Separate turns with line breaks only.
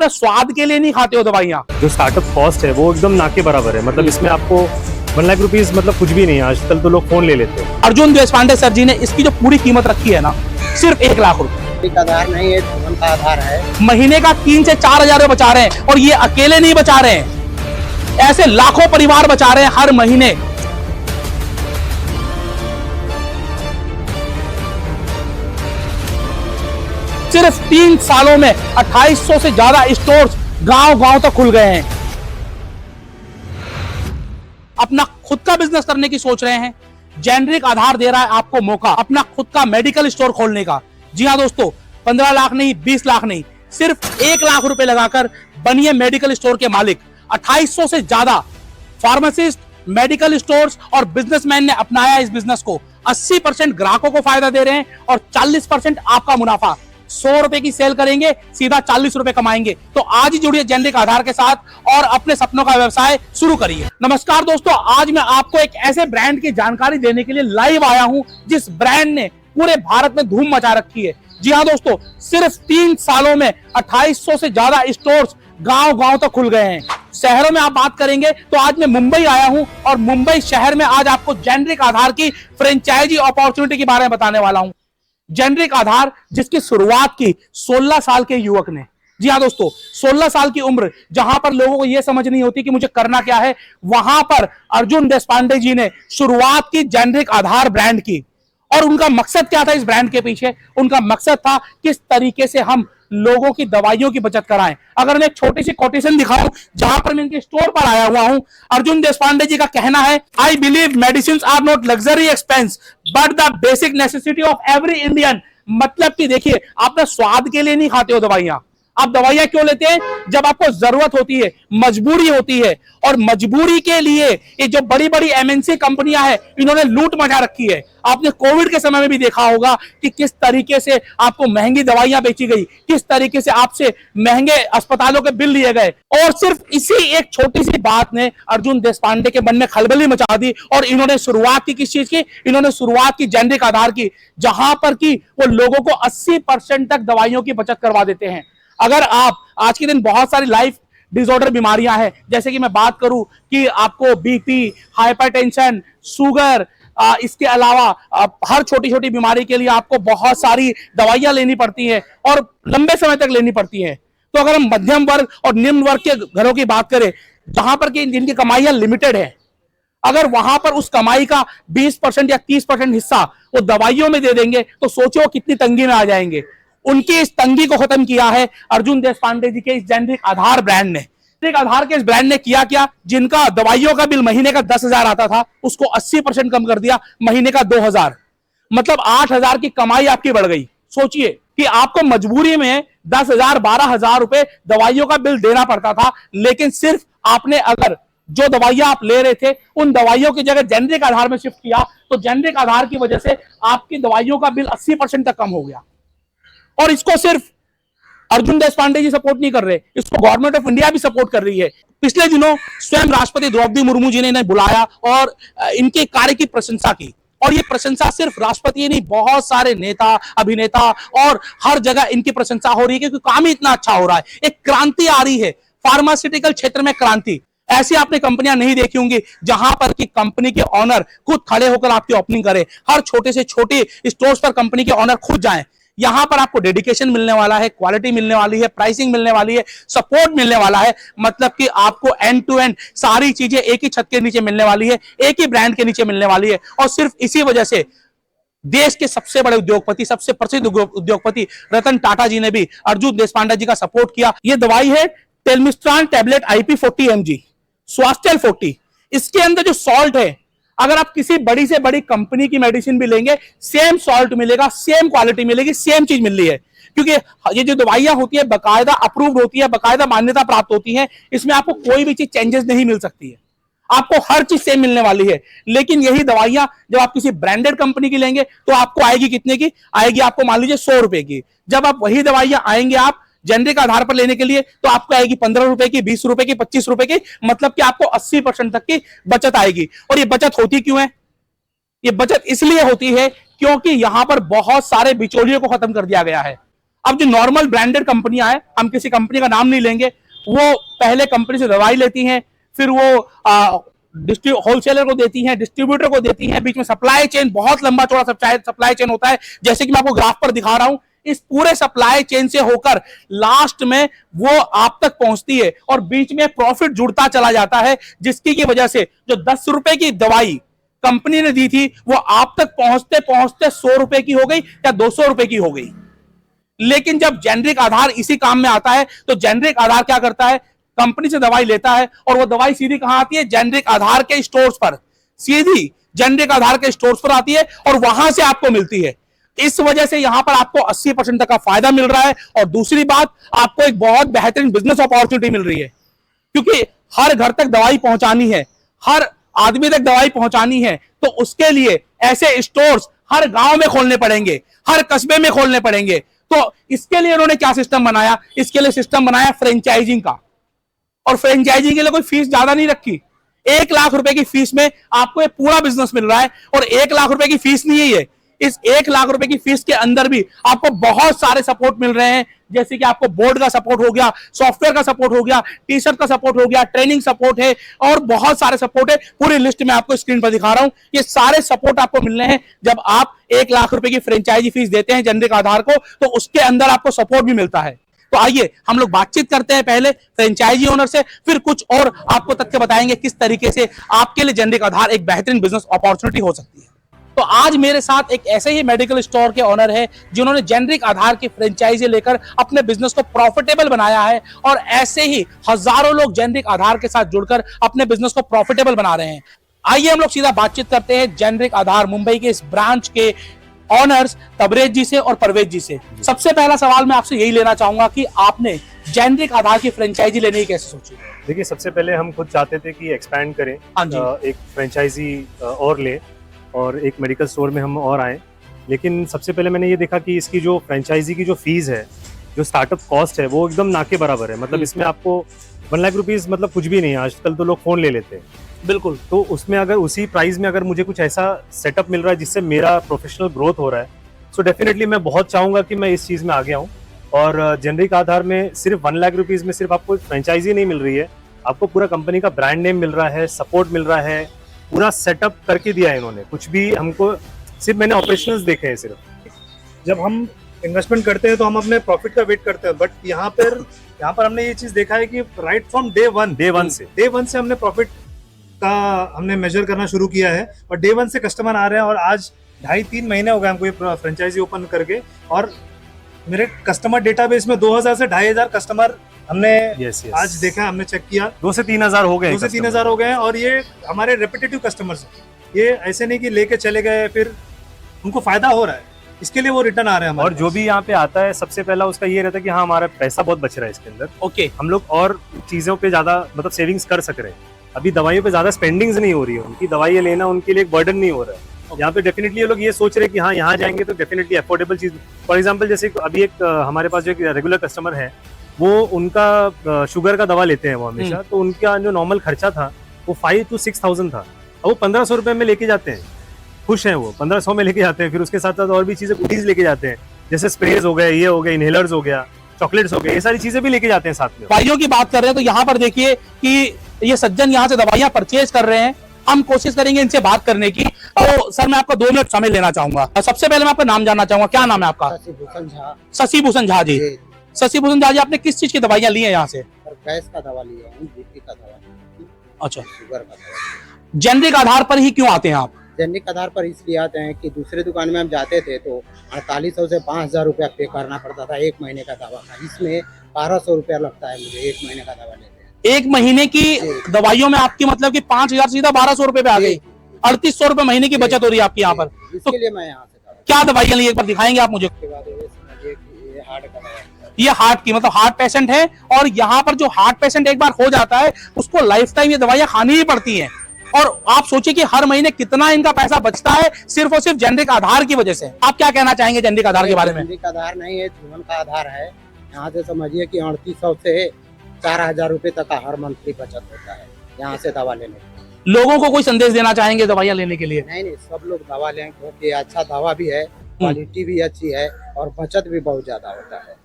अपने स्वाद के लिए नहीं खाते हो दवाइयाँ।
जो स्टार्टअप कॉस्ट है वो एकदम ना के बराबर है। मतलब इसमें आपको 1 लाख रुपीज मतलब कुछ भी नहीं है। आजकल तो लोग फोन ले लेते हैं।
अर्जुन देशपांडे सर जी ने इसकी जो पूरी कीमत रखी है ना, सिर्फ 1 लाख रुपए।
आधार नहीं है, जीवन का आधार है।
महीने का 3 से 4 हजार रुपए बचा रहे हैं, और ये अकेले नहीं बचा रहे हैं, ऐसे लाखों परिवार बचा रहे हैं हर महीने। सिर्फ 3 सालों में 2800 से ज्यादा स्टोर्स गांव-गांव तक खुल गए हैं। अपना खुद का बिजनेस करने की सोच रहे हैं, जेनरिक आधार दे रहा है आपको मौका अपना खुद का मेडिकल स्टोर खोलने का। जी हाँ दोस्तों, 15 लाख नहीं, 20 लाख नहीं, सिर्फ 1 लाख रुपए लगाकर बनिए मेडिकल स्टोर के मालिक। 2800 से ज्यादा फार्मासिस्ट, मेडिकल स्टोर्स और बिजनेसमैन ने अपनाया इस बिजनेस को। 80% ग्राहकों को फायदा दे रहे हैं और 40% आपका मुनाफा। 100 रुपए की सेल करेंगे, सीधा 40 रुपए कमाएंगे। तो आज ही जुड़िए जेनरिक आधार के साथ और अपने सपनों का व्यवसाय शुरू करिए। नमस्कार दोस्तों, आज मैं आपको एक ऐसे ब्रांड की जानकारी देने के लिए लाइव आया हूं जिस ब्रांड ने पूरे भारत में धूम मचा रखी है। जी हाँ दोस्तों, सिर्फ 3 सालों में 2800 से ज्यादा स्टोर्स गांव-गांव तक खुल गए हैं। शहरों में आप बात करेंगे तो आज मैं मुंबई आया हूं और मुंबई शहर में आज आपको जेनरिक आधार की फ्रेंचाइजी अपॉर्चुनिटी के बारे में बताने वाला हूं। जेनरिक आधार जिसकी शुरुआत की 16 साल के युवक ने। जी हाँ दोस्तों, 16 साल की उम्र जहां पर लोगों को यह समझ नहीं होती कि मुझे करना क्या है, वहां पर अर्जुन देशपांडे जी ने शुरुआत की जेनरिक आधार ब्रांड की। और उनका मकसद क्या था इस ब्रांड के पीछे? उनका मकसद था किस तरीके से हम लोगों की दवाइयों की बचत कराएं। अगर मैं एक छोटी सी कोटेशन दिखाऊं जहां पर मैं इनके स्टोर पर आया हुआ हूं, अर्जुन देशपांडे जी का कहना है, I believe medicine are not luxury expense but the basic necessity of every Indian. मतलब कि देखिए, आप ना स्वाद के लिए नहीं खाते हो दवाइयां। आप दवाइयां क्यों लेते हैं? जब आपको जरूरत होती है, मजबूरी होती है। और मजबूरी के लिए ये जो बड़ी बड़ी एमएनसी कंपनियां हैं, इन्होंने लूट मचा रखी है। आपने कोविड के समय में भी देखा होगा कि किस तरीके से आपको महंगी दवाइयां बेची गई, किस तरीके से आपसे महंगे अस्पतालों के बिल लिए गए। और सिर्फ इसी एक छोटी सी बात ने अर्जुन देशपांडे के मन में खलबली मचा दी। और इन्होंने शुरुआत की किस चीज की? इन्होंने शुरुआत की जेनरिक आधार की, जहां पर कि वो लोगों को 80% तक दवाइयों की बचत करवा देते हैं। अगर आप आज के दिन बहुत सारी लाइफ डिसऑर्डर बीमारियां हैं, जैसे कि मैं बात करूं कि आपको बीपी, हाइपरटेंशन, शुगर, इसके अलावा हर छोटी छोटी बीमारी के लिए आपको बहुत सारी दवाइयां लेनी पड़ती हैं और लंबे समय तक लेनी पड़ती हैं। तो अगर हम मध्यम वर्ग और निम्न वर्ग के घरों की बात करें, जहां पर कि जिनकी कमाइयां लिमिटेड है, अगर वहां पर उस कमाई का 20% या 30% हिस्सा वो दवाइयों में दे देंगे, तो सोचो कितनी तंगी में आ जाएंगे। उनकी इस तंगी को खत्म किया है अर्जुन देशपांडे जी के इस जेनरिक आधार ब्रांड ने। जेनरिक आधार के इस ब्रांड ने किया क्या? जिनका दवाइयों का बिल महीने का 10,000 आता था, उसको 80% कम कर दिया, महीने का 2,000। मतलब 8,000 की कमाई आपकी बढ़ गई। सोचिए कि आपको मजबूरी में 10,000 12,000 रुपए दवाइयों का बिल देना पड़ता था, लेकिन सिर्फ आपने अगर जो दवाइयां आप ले रहे थे उन दवाइयों की जगह जेनरिक आधार में शिफ्ट किया, तो जेनरिक आधार की वजह से आपकी दवाइयों का बिल 80% तक कम हो गया। और इसको सिर्फ अर्जुन देशपांडे जी सपोर्ट नहीं कर रहे, इसको गवर्नमेंट ऑफ इंडिया भी सपोर्ट कर रही है। पिछले दिनों स्वयं राष्ट्रपति द्रौपदी मुर्मू जी ने इन्हें बुलाया और इनके कार्य की प्रशंसा की। और ये प्रशंसा सिर्फ राष्ट्रपति नहीं, बहुत सारे नेता, अभिनेता और हर जगह इनकी प्रशंसा हो रही है, क्योंकि काम ही इतना अच्छा हो रहा है। एक क्रांति आ रही है फार्मास्यूटिकल क्षेत्र में, क्रांति। ऐसी आपने कंपनियां नहीं देखी होंगी जहां पर कि कंपनी के ऑनर खुद खड़े होकर आपकी ओपनिंग करें। हर छोटे से छोटे स्टोर्स पर कंपनी के ऑनर खुद जाएं। यहां पर आपको डेडिकेशन मिलने वाला है, क्वालिटी मिलने वाली है, प्राइसिंग मिलने वाली है, सपोर्ट मिलने वाला है। मतलब कि आपको एंड टू एंड सारी चीजें एक ही छत के नीचे मिलने वाली है, एक ही ब्रांड के नीचे मिलने वाली है। और सिर्फ इसी वजह से देश के सबसे बड़े उद्योगपति, सबसे प्रसिद्ध उद्योगपति रतन टाटा जी ने भी अर्जुन देशपांडे जी का सपोर्ट किया। यह दवाई है टेलमिस्ट्रान टैबलेट IP 40 mg, स्वास्थ्य 40। इसके अंदर जो सॉल्ट है, अगर आप किसी बड़ी से बड़ी कंपनी की मेडिसिन भी लेंगे, सेम सॉल्ट मिलेगा, सेम क्वालिटी मिलेगी, सेम चीज मिल रही है। क्योंकि ये जो दवाइयां होती है बकायदा अप्रूव्ड होती है, बकायदा मान्यता प्राप्त होती है। इसमें आपको कोई भी चीज चेंजेस नहीं मिल सकती है, आपको हर चीज सेम मिलने वाली है। लेकिन यही दवाइयां जब आप किसी ब्रांडेड कंपनी की लेंगे तो आपको आएगी कितने की? आएगी आपको मान लीजिए 100 रुपए की। जब आप वही दवाइयां आएंगे आप जेनरिक आधार पर लेने के लिए, तो आपको आएगी 15 रुपए की, 20 रुपए की, 25 रुपए की। मतलब कि आपको 80% तक की बचत आएगी। और ये बचत होती क्यों है? ये बचत इसलिए होती है क्योंकि यहां पर बहुत सारे बिचौलियों को खत्म कर दिया गया है। अब जो नॉर्मल ब्रांडेड कंपनियां हैं, हम किसी कंपनी का नाम नहीं लेंगे, वो पहले कंपनी से दवाई लेती हैं, फिर वो होलसेलर को देती हैं, डिस्ट्रीब्यूटर को देती हैं, बीच में सप्लाई चेन बहुत लंबा चौड़ा सप्लाई चेन होता है, जैसे कि मैं आपको ग्राफ पर दिखा रहा हूं। इस पूरे सप्लाई चेन से होकर लास्ट में वो आप तक पहुंचती है और बीच में प्रॉफिट जुड़ता चला जाता है, जिसकी की वजह से जो 10 रुपए की दवाई कंपनी ने दी थी वो आप तक पहुंचते पहुंचते 100 रुपए की हो गई या 200 रुपए की हो गई। लेकिन जब जेनरिक आधार इसी काम में आता है तो जेनरिक आधार क्या करता है, कंपनी से दवाई लेता है और वो दवाई सीधी कहां आती है, जेनरिक आधार के स्टोर्स पर, सीधी जेनरिक आधार के स्टोर्स पर आती है और वहां से आपको मिलती है। इस वजह से यहां पर आपको 80% तक का फायदा मिल रहा है और दूसरी बात, आपको एक बहुत बेहतरीन बिजनेस अपॉर्चुनिटी मिल रही है, क्योंकि हर घर तक दवाई पहुंचानी है, हर आदमी तक दवाई पहुंचानी है, तो उसके लिए ऐसे स्टोर्स हर गांव में खोलने पड़ेंगे, हर कस्बे में खोलने पड़ेंगे। तो इसके लिए उन्होंने क्या सिस्टम बनाया, इसके लिए सिस्टम बनाया फ्रेंचाइजिंग का, और फ्रेंचाइजिंग के लिए कोई फीस ज्यादा नहीं रखी। 1 लाख रुपए की फीस में आपको ये पूरा बिजनेस मिल रहा है, और 1 लाख रुपए की फीस नहीं है ये, इस 1 लाख रुपए की फीस के अंदर भी आपको बहुत सारे सपोर्ट मिल रहे हैं, जैसे कि आपको बोर्ड का सपोर्ट हो गया, सॉफ्टवेयर का सपोर्ट हो गया, टी शर्ट का सपोर्ट हो गया, ट्रेनिंग सपोर्ट है और बहुत सारे सपोर्ट है। पूरी लिस्ट में आपको स्क्रीन पर दिखा रहा हूं, ये सारे सपोर्ट आपको मिलने हैं। जब आप 1 लाख रुपए की फ्रेंचाइजी फीस देते हैं जेनरिक आधार को, तो उसके अंदर आपको सपोर्ट भी मिलता है। तो आइए हम लोग बातचीत करते हैं पहले फ्रेंचाइजी ओनर से, फिर कुछ और आपको तथ्य बताएंगे किस तरीके से आपके लिए जेनरिक आधार एक बेहतरीन बिजनेस अपॉर्चुनिटी हो सकती है। तो आज मेरे साथ एक ऐसे ही मेडिकल स्टोर के ओनर है जिन्होंने जेनरिक आधार की फ्रेंचाइजी लेकर अपने बिजनेस को प्रॉफिटेबल बनाया है, और ऐसे ही हजारों लोग जेनरिक आधार के साथ जुड़कर अपने बिजनेस को प्रॉफिटेबल बना रहे हैं। आइए हम लोग सीधा बातचीत करते हैं जेनरिक आधार मुंबई के इस ब्रांच के ऑनर्स तबरेज जी से और परवेज जी से। सबसे पहला सवाल मैं आपसे यही लेना चाहूंगा कि आपने जेनरिक आधार की फ्रेंचाइजी लेने की कैसे सोची?
देखिए, सबसे पहले हम खुद चाहते थे कि एक्सपैंड करें, एक फ्रेंचाइजी और ले और एक मेडिकल स्टोर में हम और आए। लेकिन सबसे पहले मैंने ये देखा कि इसकी जो फ्रेंचाइजी की जो फीस है, जो स्टार्टअप कॉस्ट है, वो एकदम ना के बराबर है। मतलब इसमें आपको 1 लाख रुपीज मतलब कुछ भी नहीं है। आजकल तो लोग फोन ले लेते हैं।
बिल्कुल।
तो उसमें अगर उसी प्राइस में अगर मुझे कुछ ऐसा सेटअप मिल रहा है जिससे मेरा प्रोफेशनल ग्रोथ हो रहा है, सो डेफिनेटली मैं बहुत चाहूंगा कि मैं इस चीज में आगे आऊँ। और जेनरिक आधार में सिर्फ 1 लाख रुपीज में सिर्फ आपको फ्रेंचाइजी नहीं मिल रही है, आपको पूरा कंपनी का ब्रांड नेम मिल रहा है, सपोर्ट मिल रहा है, पूरा सेटअप करके दिया है इन्होंने। कुछ भी हमको, सिर्फ मैंने ऑपरेशनल्स देखे हैं सिर्फ।
जब हम इन्वेस्टमेंट करते हैं तो हम अपने प्रॉफिट का वेट करते हैं, बट यहाँ पर हमने ये चीज देखा है कि राइट फ्रॉम डे वन से हमने प्रॉफिट का हमने मेजर करना शुरू किया है, और डे 1 से कस्टमर आ रहे हैं। और आज 2.5-3 महीने हो गए हमको ये फ्रेंचाइजी ओपन करके, और मेरे कस्टमर डेटाबेस में 2000 से 2500 कस्टमर हमने आज देखा, हमने चेक किया,
2 से 3 हजार हो गए,
2 से 3 हजार हो गए हैं। और ये हमारे रेपिटेटिव कस्टमर्स हैं, ये ऐसे नहीं कि लेके चले गए फिर उनको फायदा हो रहा है, इसके लिए वो रिटर्न आ रहे हैं।
और जो भी यहाँ पे आता है सबसे पहला उसका ये रहता है कि हाँ, हमारा पैसा बहुत बच रहा है इसके अंदर।
ओके,
हम लोग और चीजों पे ज्यादा मतलब सेविंग्स कर सक रहे हैं। अभी दवाइयों पे ज्यादा स्पेंडिंग्स नहीं हो रही है, उनकी दवाइयाँ लेना उनके लिए एक बर्डन नहीं हो रहा है। यहाँ पे डेफिनेटली ये लोग ये सोच रहे हैं कि हाँ, यहाँ जाएंगे तो डेफिनेटली अफोर्डेबल चीज। फॉर एग्जाम्पल, जैसे अभी एक हमारे पास जो एक रेगुलर कस्टमर है, वो उनका शुगर का दवा लेते हैं वो हमेशा, तो उनका जो नॉर्मल खर्चा था वो 5 to 6,000 था, वो 1500 रुपए में लेके जाते हैं। खुश हैं वो, 1500 में लेके जाते हैं। फिर उसके साथ साथ और भी चीजें गुडीज लेके जाते हैं, जैसे स्प्रेज हो गए, ये हो गए, इनहेलर्स हो गया, चॉकलेट्स हो गए, ये सारी चीजें भी लेके जाते हैं साथ में।
दवाइयों की बात कर रहे हैं तो यहाँ पर देखिए कि ये सज्जन यहाँ से दवाइयाँ परचेज कर रहे हैं। हम कोशिश करेंगे इनसे बात करने की। तो सर, मैं आपका 2 मिनट समय लेना चाहूंगा। सबसे पहले मैं आपका नाम जानना चाहूंगा, क्या नाम है आपका?
शशिभूषण झा।
शशिभूषण झा जी। शशिभूषण झा जी, आपने किस चीज की दवाइयाँ ली है यहाँ से?
गैस का दवा लिया हूँ, बीपी का दवा,
अच्छा,
शुगर का दवा।
जेनरिक आधार पर ही क्यों आते हैं आप?
जेनरिक आधार पर इसलिए आते हैं कि दूसरे दुकान में हम जाते थे तो 4800 से 5000 रुपया पे करना पड़ता था 1 महीने का दवा का। इसमें 1200 रुपया लगता है मुझे 1 महीने का दवा लेते हैं।
1 महीने की दवाइयों में आपकी मतलब कि 5000 सीधा 1200 रुपए पे आ गई। 3800 रुपए महीने की बचत हो रही है आपकी यहाँ पर।
इसके लिए मैं यहाँ से
क्या दवाइयाँ ली, एक बार दिखाएंगे आप मुझे?
उसके बाद ये समझिए कि ये हार्ट का दवा,
ये हार्ट की, मतलब हार्ट पेशेंट है, और यहाँ पर जो हार्ट पेशेंट एक बार हो जाता है उसको लाइफ टाइम ये दवाइयाँ खानी ही पड़ती हैं। और आप सोचिए कि हर महीने कितना इनका पैसा बचता है सिर्फ और सिर्फ जेनरिक आधार की वजह से। आप क्या कहना चाहेंगे जेनरिक आधार के बारे में?
जेनरिक आधार नहीं है, जीवन का आधार है। यहाँ से समझिए कि 3800 से 4000 रुपए तक का हर मंथली बचत होता है यहाँ से दवा लेने।
लोगों को कोई संदेश देना चाहेंगे दवाइयाँ लेने के लिए?
नहीं, सब लोग दवा लें, क्योंकि अच्छा दवा भी है क्वालिटी भी अच्छी है और बचत भी बहुत ज्यादा होता है।